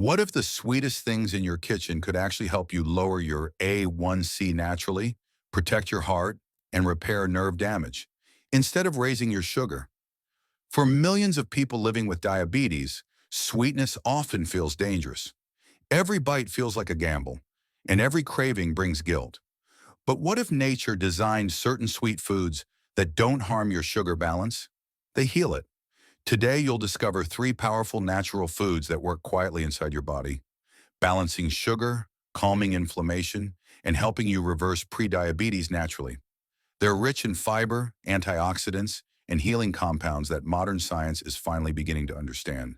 What if the sweetest things in your kitchen could actually help you lower your A1C naturally, protect your heart, and repair nerve damage, instead of raising your sugar? For millions of people living with diabetes, sweetness often feels dangerous. Every bite feels like a gamble, and every craving brings guilt. But what if nature designed certain sweet foods that don't harm your sugar balance? They heal it. Today, you'll discover three powerful natural foods that work quietly inside your body, balancing sugar, calming inflammation, and helping you reverse prediabetes naturally. They're rich in fiber, antioxidants, and healing compounds that modern science is finally beginning to understand.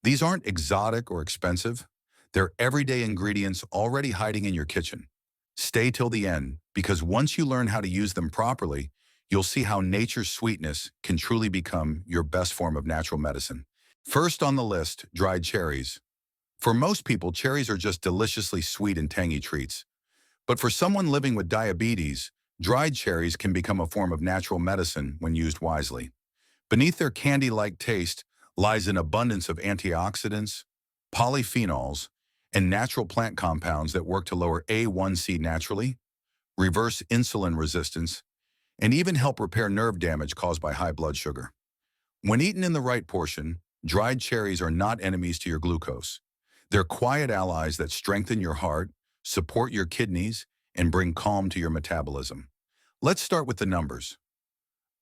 These aren't exotic or expensive. They're everyday ingredients already hiding in your kitchen. Stay till the end, because once you learn how to use them properly, you'll see how nature's sweetness can truly become your best form of natural medicine. First on the list, dried cherries. For most people, cherries are just deliciously sweet and tangy treats. But for someone living with diabetes, dried cherries can become a form of natural medicine when used wisely. Beneath their candy-like taste lies an abundance of antioxidants, polyphenols, and natural plant compounds that work to lower A1C naturally, reverse insulin resistance, and even help repair nerve damage caused by high blood sugar. When eaten in the right portion, dried cherries are not enemies to your glucose. They're quiet allies that strengthen your heart, support your kidneys, and bring calm to your metabolism. Let's start with the numbers.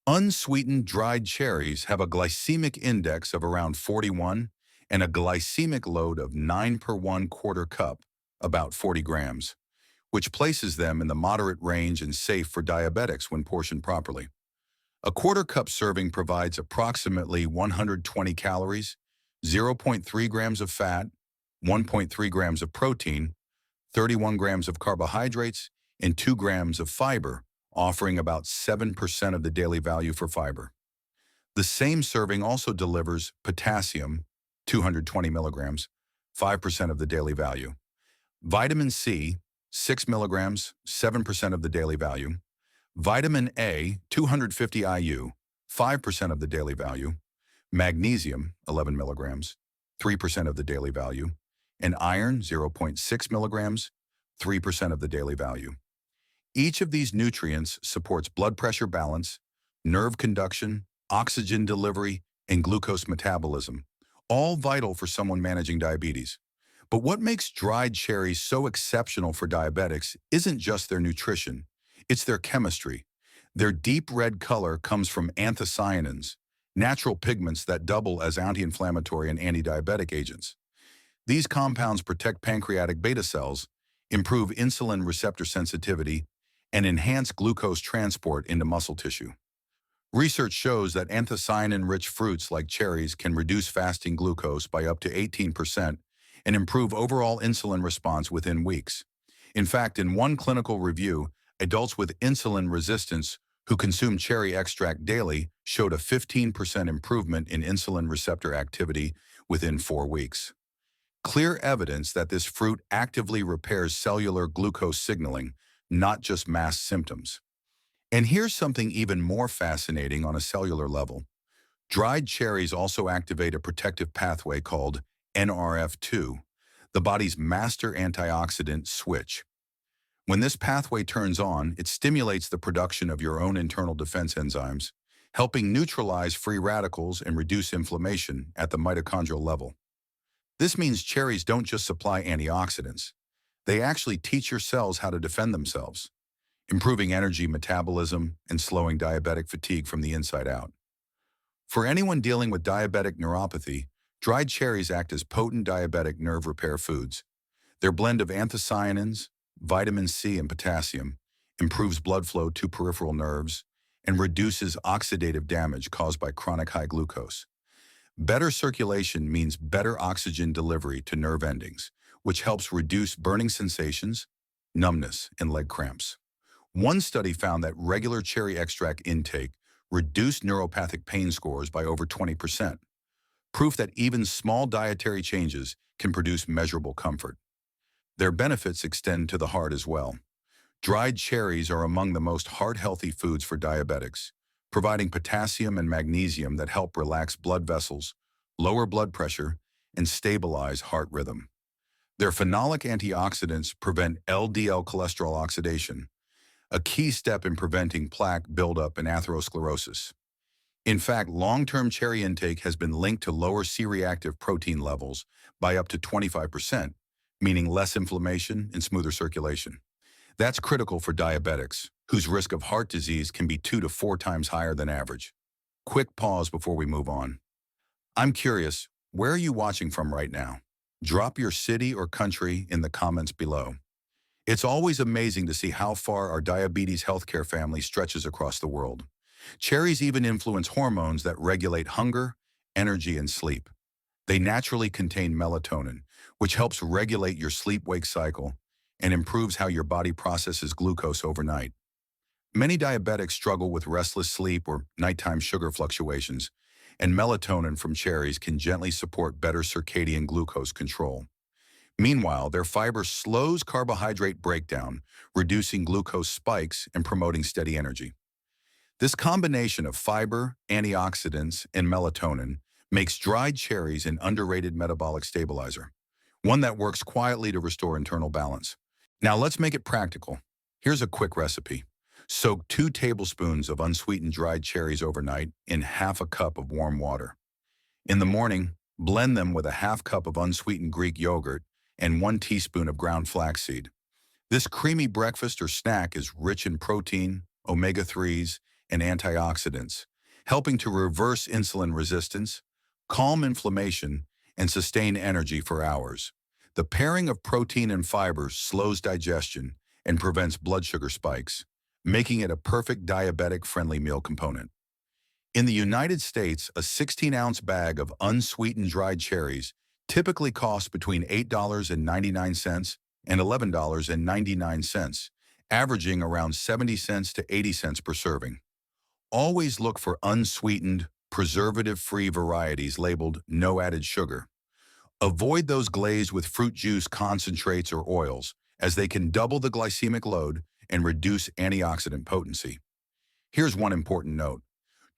Unsweetened dried cherries have a glycemic index of around 41 and a glycemic load of 9 per 1/4 cup, about 40 grams, which places them in the moderate range and safe for diabetics when portioned properly. A 1/4 cup serving provides approximately 120 calories, zero point 0.3 grams of fat, 1.3 grams of protein, 31 grams of carbohydrates, and 2 grams of fiber, offering about 7% of the daily value for fiber. The same serving also delivers potassium, 220 milligrams, 5% of the daily value. Vitamin C, 6 milligrams, 7% of the daily value. Vitamin A, 250 IU, 5% of the daily value. Magnesium, 11 milligrams, 3% of the daily value. And iron, 0.6 milligrams, 3% of the daily value. Each of these nutrients supports blood pressure balance, nerve conduction, oxygen delivery, and glucose metabolism, all vital for someone managing diabetes. But what makes dried cherries so exceptional for diabetics isn't just their nutrition, it's their chemistry. Their deep red color comes from anthocyanins, natural pigments that double as anti-inflammatory and anti-diabetic agents. These compounds protect pancreatic beta cells, improve insulin receptor sensitivity, and enhance glucose transport into muscle tissue. Research shows that anthocyanin-rich fruits like cherries can reduce fasting glucose by up to 18% and improve overall insulin response within weeks. In fact, in one clinical review, adults with insulin resistance who consumed cherry extract daily showed a 15% improvement in insulin receptor activity within 4 weeks. Clear evidence that this fruit actively repairs cellular glucose signaling, not just masked symptoms. And here's something even more fascinating on a cellular level. Dried cherries also activate a protective pathway called NRF2, the body's master antioxidant switch. When this pathway turns on, it stimulates the production of your own internal defense enzymes, helping neutralize free radicals and reduce inflammation at the mitochondrial level. This means cherries don't just supply antioxidants. They actually teach your cells how to defend themselves, improving energy metabolism and slowing diabetic fatigue from the inside out. For anyone dealing with diabetic neuropathy, dried cherries act as potent diabetic nerve repair foods. Their blend of anthocyanins, vitamin C, and potassium improves blood flow to peripheral nerves and reduces oxidative damage caused by chronic high glucose. Better circulation means better oxygen delivery to nerve endings, which helps reduce burning sensations, numbness, and leg cramps. One study found that regular cherry extract intake reduced neuropathic pain scores by over 20%, proof that even small dietary changes can produce measurable comfort. Their benefits extend to the heart as well. Dried cherries are among the most heart-healthy foods for diabetics, providing potassium and magnesium that help relax blood vessels, lower blood pressure, and stabilize heart rhythm. Their phenolic antioxidants prevent LDL cholesterol oxidation, a key step in preventing plaque buildup and atherosclerosis. In fact, long-term cherry intake has been linked to lower C-reactive protein levels by up to 25%, meaning less inflammation and smoother circulation. That's critical for diabetics, whose risk of heart disease can be 2 to 4 times higher than average. Quick pause before we move on. I'm curious, where are you watching from right now? Drop your city or country in the comments below. It's always amazing to see how far our diabetes healthcare family stretches across the world. Cherries even influence hormones that regulate hunger, energy, and sleep. They naturally contain melatonin, which helps regulate your sleep-wake cycle and improves how your body processes glucose overnight. Many diabetics struggle with restless sleep or nighttime sugar fluctuations, and melatonin from cherries can gently support better circadian glucose control. Meanwhile, their fiber slows carbohydrate breakdown, reducing glucose spikes and promoting steady energy. This combination of fiber, antioxidants, and melatonin makes dried cherries an underrated metabolic stabilizer, one that works quietly to restore internal balance. Now let's make it practical. Here's a quick recipe. Soak 2 tablespoons of unsweetened dried cherries overnight in half a cup of warm water. In the morning, blend them with a half cup of unsweetened Greek yogurt and 1 teaspoon of ground flaxseed. This creamy breakfast or snack is rich in protein, omega-3s, and antioxidants, helping to reverse insulin resistance, calm inflammation, and sustain energy for hours. The pairing of protein and fiber slows digestion and prevents blood sugar spikes, making it a perfect diabetic-friendly meal component. In the United States, a 16-ounce bag of unsweetened dried cherries typically costs between $8.99 and $11.99, averaging around 70 cents to 80 cents per serving. Always look for unsweetened, preservative-free varieties labeled no added sugar. Avoid those glazed with fruit juice concentrates or oils, as they can double the glycemic load and reduce antioxidant potency. Here's one important note.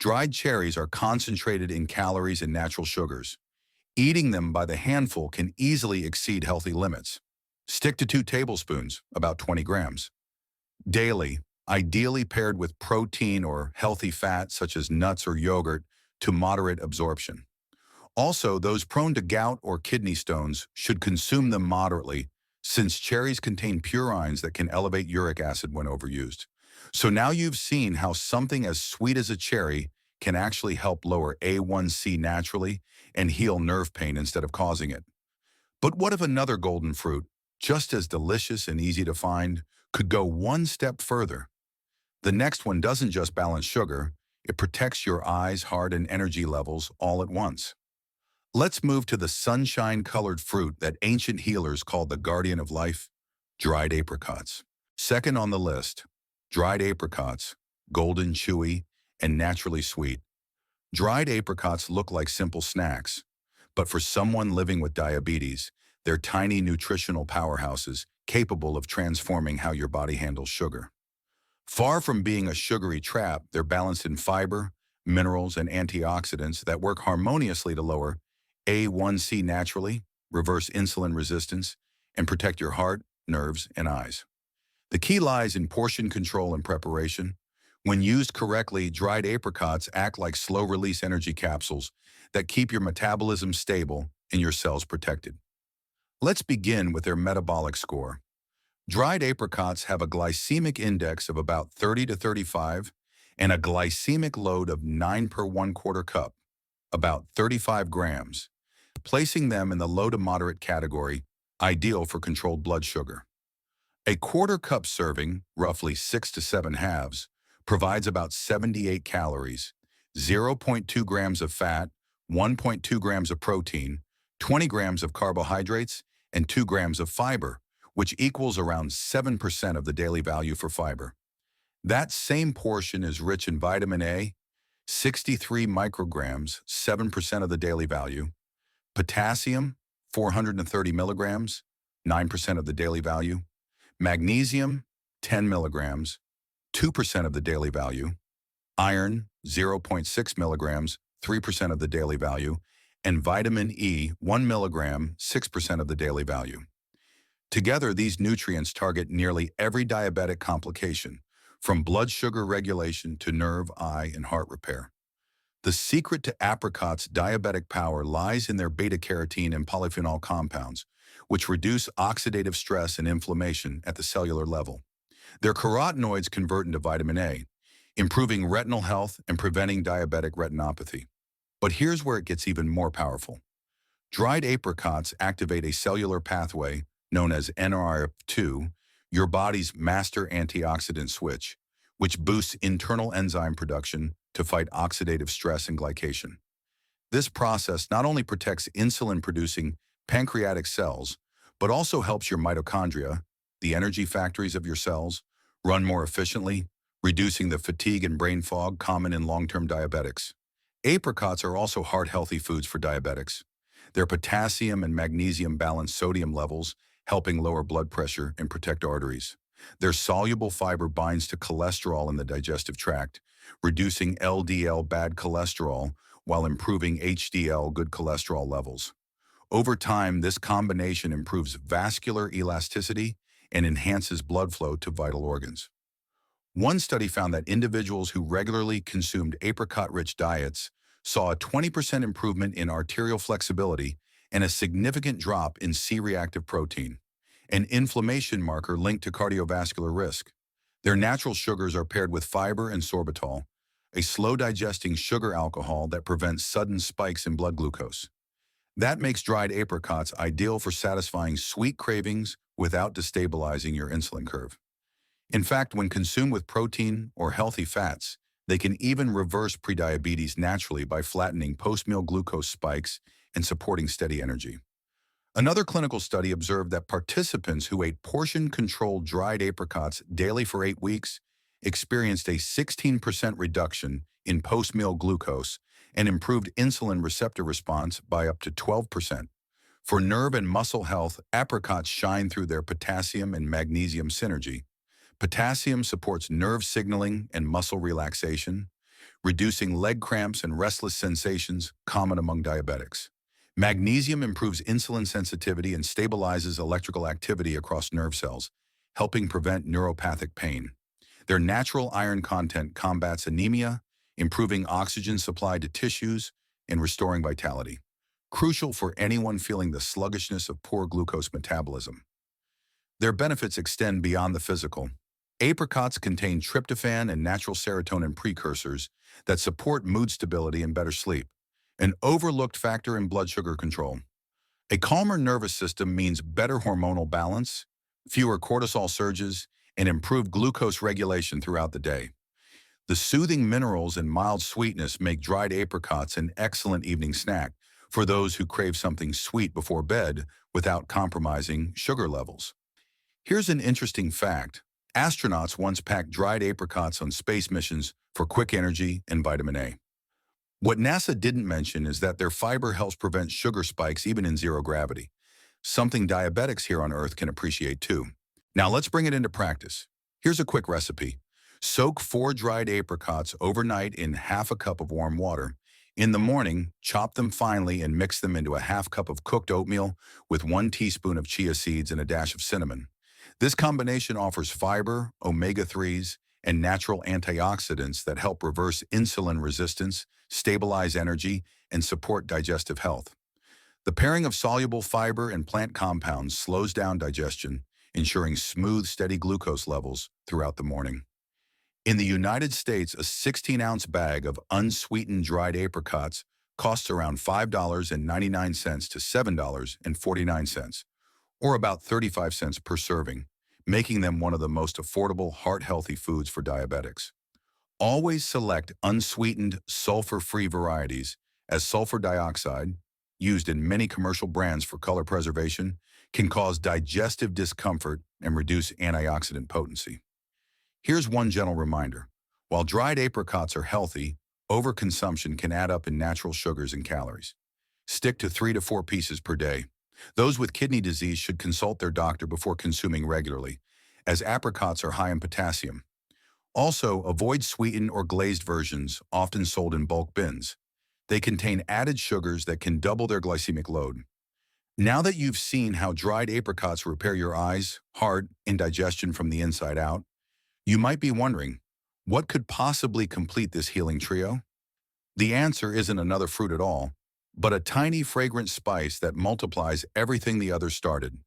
Dried cherries are concentrated in calories and natural sugars. Eating them by the handful can easily exceed healthy limits. Stick to 2 tablespoons, about 20 grams, daily, ideally paired with protein or healthy fat such as nuts or yogurt to moderate absorption. Also, those prone to gout or kidney stones should consume them moderately, since cherries contain purines that can elevate uric acid when overused. So now you've seen how something as sweet as a cherry can actually help lower A1C naturally and heal nerve pain instead of causing it. But what if another golden fruit, just as delicious and easy to find, could go one step further? The next one doesn't just balance sugar, it protects your eyes, heart, and energy levels all at once. Let's move to the sunshine-colored fruit that ancient healers called the guardian of life, dried apricots. Second on the list, dried apricots, golden, chewy, and naturally sweet. Dried apricots look like simple snacks, but for someone living with diabetes, they're tiny nutritional powerhouses capable of transforming how your body handles sugar. Far from being a sugary trap, they're balanced in fiber, minerals, and antioxidants that work harmoniously to lower A1C naturally, reverse insulin resistance, and protect your heart, nerves, and eyes. The key lies in portion control and preparation. When used correctly, dried apricots act like slow-release energy capsules that keep your metabolism stable and your cells protected. Let's begin with their metabolic score. Dried apricots have a glycemic index of about 30 to 35 and a glycemic load of 9 per 1/4 cup, about 35 grams, placing them in the low to moderate category, ideal for controlled blood sugar. A 1/4 cup serving, roughly 6 to 7 halves, provides about 78 calories, 0.2 grams of fat, 1.2 grams of protein, 20 grams of carbohydrates, and 2 grams of fiber, which equals around 7% of the daily value for fiber. That same portion is rich in vitamin A, 63 micrograms, 7% of the daily value, potassium, 430 milligrams, 9% of the daily value, magnesium, 10 milligrams, 2% of the daily value, iron, 0.6 milligrams, 3% of the daily value, and vitamin E, 1 milligram, 6% of the daily value. Together, these nutrients target nearly every diabetic complication, from blood sugar regulation to nerve, eye, and heart repair. The secret to apricots' diabetic power lies in their beta-carotene and polyphenol compounds, which reduce oxidative stress and inflammation at the cellular level. Their carotenoids convert into vitamin A, improving retinal health and preventing diabetic retinopathy. But here's where it gets even more powerful. Dried apricots activate a cellular pathway known as NRF2, your body's master antioxidant switch, which boosts internal enzyme production to fight oxidative stress and glycation. This process not only protects insulin-producing pancreatic cells, but also helps your mitochondria, the energy factories of your cells, run more efficiently, reducing the fatigue and brain fog common in long-term diabetics. Apricots are also heart-healthy foods for diabetics. Their potassium and magnesium balance sodium levels, helping lower blood pressure and protect arteries. Their soluble fiber binds to cholesterol in the digestive tract, reducing LDL bad cholesterol while improving HDL good cholesterol levels. Over time, this combination improves vascular elasticity and enhances blood flow to vital organs. One study found that individuals who regularly consumed apricot-rich diets saw a 20% improvement in arterial flexibility and a significant drop in C-reactive protein, an inflammation marker linked to cardiovascular risk. Their natural sugars are paired with fiber and sorbitol, a slow-digesting sugar alcohol that prevents sudden spikes in blood glucose. That makes dried apricots ideal for satisfying sweet cravings without destabilizing your insulin curve. In fact, when consumed with protein or healthy fats, they can even reverse prediabetes naturally by flattening post-meal glucose spikes and supporting steady energy. Another clinical study observed that participants who ate portion-controlled dried apricots daily for 8 weeks experienced a 16% reduction in post-meal glucose and improved insulin receptor response by up to 12%. For nerve and muscle health, apricots shine through their potassium and magnesium synergy. Potassium supports nerve signaling and muscle relaxation, reducing leg cramps and restless sensations common among diabetics. Magnesium improves insulin sensitivity and stabilizes electrical activity across nerve cells, helping prevent neuropathic pain. Their natural iron content combats anemia, improving oxygen supply to tissues and restoring vitality, crucial for anyone feeling the sluggishness of poor glucose metabolism. Their benefits extend beyond the physical. Apricots contain tryptophan and natural serotonin precursors that support mood stability and better sleep, an overlooked factor in blood sugar control. A calmer nervous system means better hormonal balance, fewer cortisol surges, and improved glucose regulation throughout the day. The soothing minerals and mild sweetness make dried apricots an excellent evening snack for those who crave something sweet before bed without compromising sugar levels. Here's an interesting fact. Astronauts once packed dried apricots on space missions for quick energy and vitamin A. What NASA didn't mention is that their fiber helps prevent sugar spikes even in zero gravity, something diabetics here on Earth can appreciate too. Now let's bring it into practice. Here's a quick recipe. Soak 4 dried apricots overnight in half a cup of warm water. In the morning, chop them finely and mix them into a half cup of cooked oatmeal with 1 teaspoon of chia seeds and a dash of cinnamon. This combination offers fiber, omega-3s, and natural antioxidants that help reverse insulin resistance, stabilize energy, and support digestive health. The pairing of soluble fiber and plant compounds slows down digestion, ensuring smooth, steady glucose levels throughout the morning. In the United States, a 16-ounce bag of unsweetened dried apricots costs around $5.99 to $7.49, or about 35 cents per serving, making them one of the most affordable heart-healthy foods for diabetics. Always select unsweetened, sulfur-free varieties, as sulfur dioxide, used in many commercial brands for color preservation, can cause digestive discomfort and reduce antioxidant potency. Here's one gentle reminder. While dried apricots are healthy, overconsumption can add up in natural sugars and calories. Stick to 3 to 4 pieces per day. Those with kidney disease should consult their doctor before consuming regularly, as apricots are high in potassium. Also, avoid sweetened or glazed versions, often sold in bulk bins. They contain added sugars that can double their glycemic load. Now that you've seen how dried apricots repair your eyes, heart, and digestion from the inside out, you might be wondering, what could possibly complete this healing trio? The answer isn't another fruit at all, but a tiny fragrant spice that multiplies everything the others started.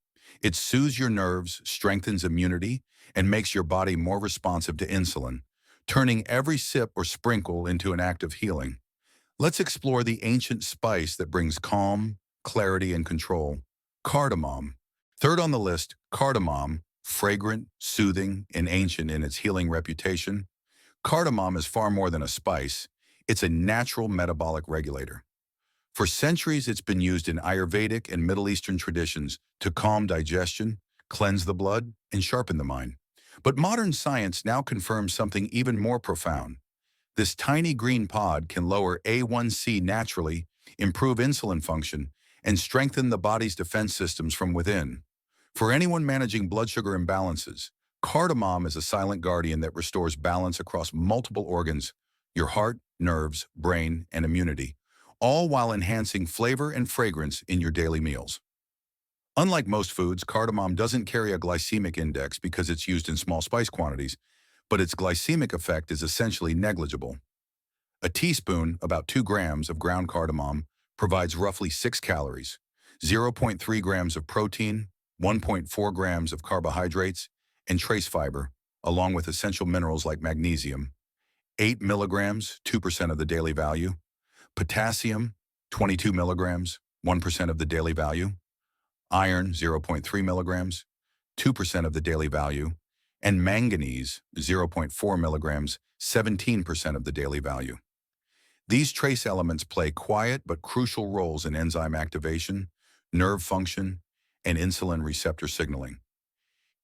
It soothes your nerves, strengthens immunity, and makes your body more responsive to insulin, turning every sip or sprinkle into an act of healing. Let's explore the ancient spice that brings calm, clarity, and control: cardamom. Third on the list, cardamom, fragrant, soothing, and ancient in its healing reputation. Cardamom is far more than a spice. It's a natural metabolic regulator. For centuries, it's been used in Ayurvedic and Middle Eastern traditions to calm digestion, cleanse the blood, and sharpen the mind. But modern science now confirms something even more profound. This tiny green pod can lower A1C naturally, improve insulin function, and strengthen the body's defense systems from within. For anyone managing blood sugar imbalances, cardamom is a silent guardian that restores balance across multiple organs: your heart, nerves, brain, and immunity, all while enhancing flavor and fragrance in your daily meals. Unlike most foods, cardamom doesn't carry a glycemic index because it's used in small spice quantities, but its glycemic effect is essentially negligible. A teaspoon, about 2 grams of ground cardamom, provides roughly 6 calories, zero point 0.3 grams of protein, 1.4 grams of carbohydrates, and trace fiber, along with essential minerals like magnesium. 8 milligrams, 2% of the daily value. Potassium, 22 milligrams, 1% of the daily value. Iron, 0.3 milligrams, 2% of the daily value. And manganese, 0.4 milligrams, 17% of the daily value. These trace elements play quiet but crucial roles in enzyme activation, nerve function, and insulin receptor signaling,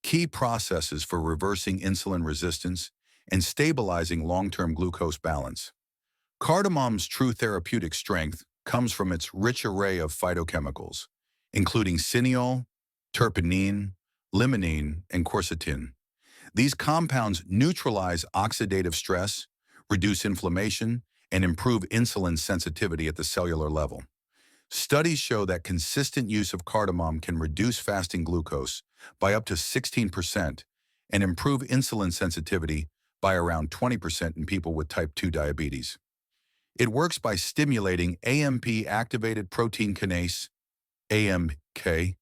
key processes for reversing insulin resistance and stabilizing long-term glucose balance. Cardamom's true therapeutic strength comes from its rich array of phytochemicals, including cineol, terpenine, limonene, and quercetin. These compounds neutralize oxidative stress, reduce inflammation, and improve insulin sensitivity at the cellular level. Studies show that consistent use of cardamom can reduce fasting glucose by up to 16% and improve insulin sensitivity by around 20% in people with type 2 diabetes. It works by stimulating AMP-activated protein kinase, AMK,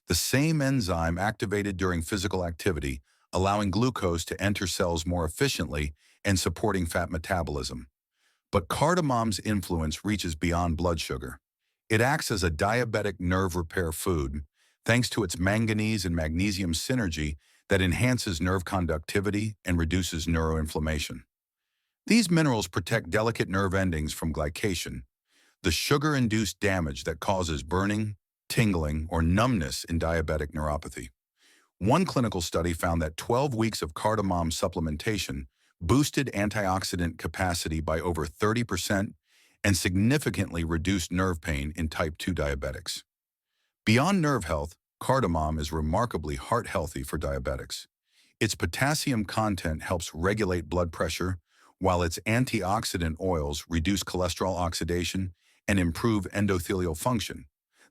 the same enzyme activated during physical activity, allowing glucose to enter cells more efficiently and supporting fat metabolism. But cardamom's influence reaches beyond blood sugar. It acts as a diabetic nerve repair food, thanks to its manganese and magnesium synergy that enhances nerve conductivity and reduces neuroinflammation. These minerals protect delicate nerve endings from glycation, the sugar-induced damage that causes burning, tingling, or numbness in diabetic neuropathy. One clinical study found that 12 weeks of cardamom supplementation boosted antioxidant capacity by over 30% and significantly reduced nerve pain in type 2 diabetics. Beyond nerve health, cardamom is remarkably heart-healthy for diabetics. Its potassium content helps regulate blood pressure, while its antioxidant oils reduce cholesterol oxidation and improve endothelial function,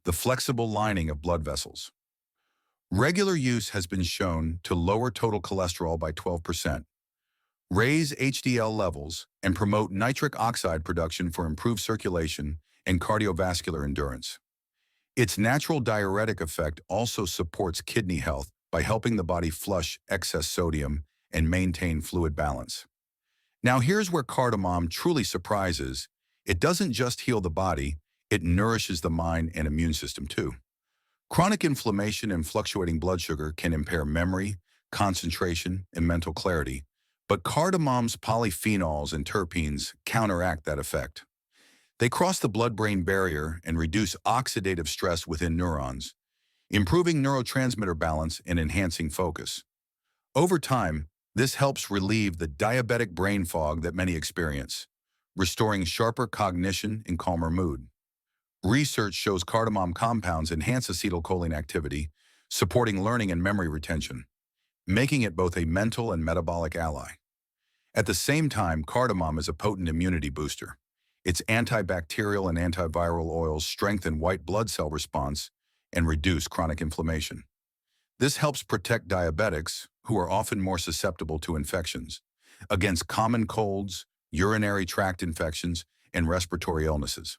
the flexible lining of blood vessels. Regular use has been shown to lower total cholesterol by 12%, raise HDL levels, and promote nitric oxide production for improved circulation and cardiovascular endurance. Its natural diuretic effect also supports kidney health by helping the body flush excess sodium and maintain fluid balance. Now here's where cardamom truly surprises. It doesn't just heal the body, it nourishes the mind and immune system too. Chronic inflammation and fluctuating blood sugar can impair memory, concentration, and mental clarity, but cardamom's polyphenols and terpenes counteract that effect. They cross the blood-brain barrier and reduce oxidative stress within neurons, improving neurotransmitter balance and enhancing focus. Over time, this helps relieve the diabetic brain fog that many experience, restoring sharper cognition and calmer mood. Research shows cardamom compounds enhance acetylcholine activity, supporting learning and memory retention, making it both a mental and metabolic ally. At the same time, cardamom is a potent immunity booster. Its antibacterial and antiviral oils strengthen white blood cell response, and reduce chronic inflammation. This helps protect diabetics, who are often more susceptible to infections, against common colds, urinary tract infections, and respiratory illnesses.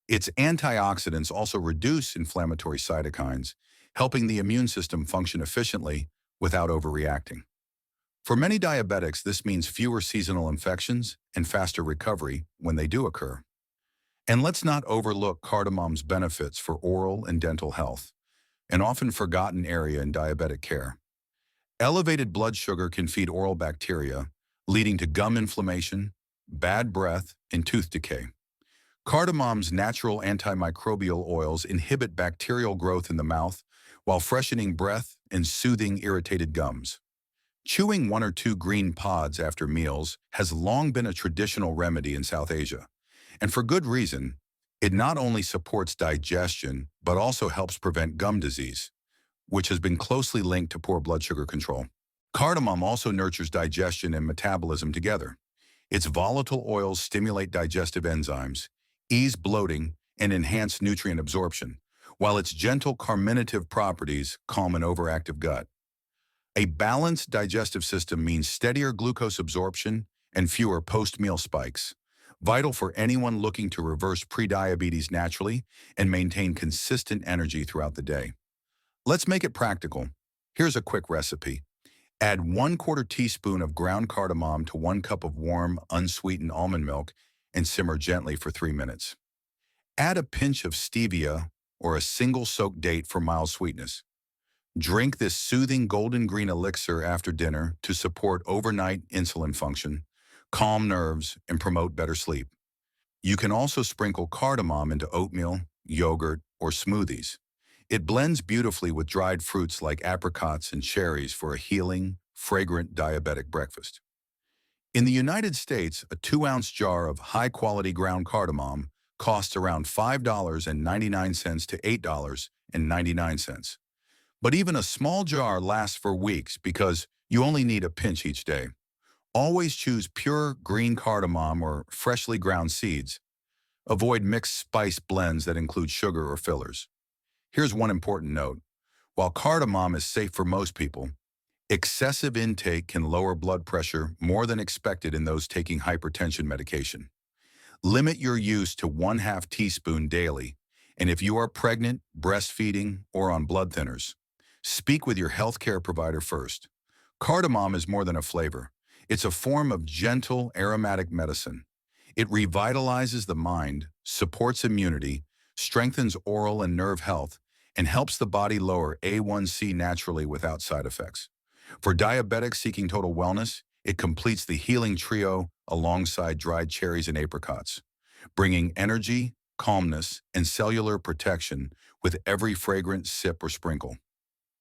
Its antioxidants also reduce inflammatory cytokines, helping the immune system function efficiently without overreacting. For many diabetics, this means fewer seasonal infections and faster recovery when they do occur. And let's not overlook cardamom's benefits for oral and dental health, an often forgotten area in diabetic care. Elevated blood sugar can feed oral bacteria, leading to gum inflammation, bad breath, and tooth decay. Cardamom's natural antimicrobial oils inhibit bacterial growth in the mouth while freshening breath and soothing irritated gums. Chewing one or two green pods after meals has long been a traditional remedy in South Asia. And for good reason. It not only supports digestion, but also helps prevent gum disease, which has been closely linked to poor blood sugar control. Cardamom also nurtures digestion and metabolism together. Its volatile oils stimulate digestive enzymes, ease bloating, and enhance nutrient absorption, while its gentle carminative properties calm an overactive gut. A balanced digestive system means steadier glucose absorption and fewer post-meal spikes, vital for anyone looking to reverse prediabetes naturally and maintain consistent energy throughout the day. Let's make it practical. Here's a quick recipe. Add 1/4 teaspoon of ground cardamom to 1 cup of warm, unsweetened almond milk and simmer gently for 3 minutes. Add a pinch of stevia or a single soaked date for mild sweetness. Drink this soothing golden green elixir after dinner to support overnight insulin function, calm nerves, and promote better sleep. You can also sprinkle cardamom into oatmeal, yogurt, or smoothies. It blends beautifully with dried fruits like apricots and cherries for a healing, fragrant diabetic breakfast. In the United States, a 2-ounce jar of high-quality ground cardamom costs around $5.99 to $8.99. But even a small jar lasts for weeks because you only need a pinch each day. Always choose pure green cardamom or freshly ground seeds. Avoid mixed spice blends that include sugar or fillers. Here's one important note. While cardamom is safe for most people, excessive intake can lower blood pressure more than expected in those taking hypertension medication. Limit your use to 1/2 teaspoon daily, and if you are pregnant, breastfeeding, or on blood thinners, speak with your healthcare provider first. Cardamom is more than a flavor. It's a form of gentle, aromatic medicine. It revitalizes the mind, supports immunity, strengthens oral and nerve health, and helps the body lower A1C naturally without side effects. For diabetics seeking total wellness, it completes the healing trio alongside dried cherries and apricots, bringing energy, calmness, and cellular protection with every fragrant sip or sprinkle.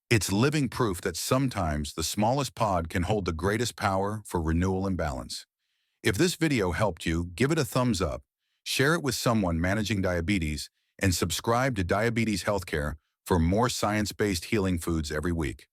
It's living proof that sometimes the smallest pod can hold the greatest power for renewal and balance. If this video helped you, give it a thumbs up, share it with someone managing diabetes, and subscribe to Diabetes Healthcare for more science-based healing foods every week.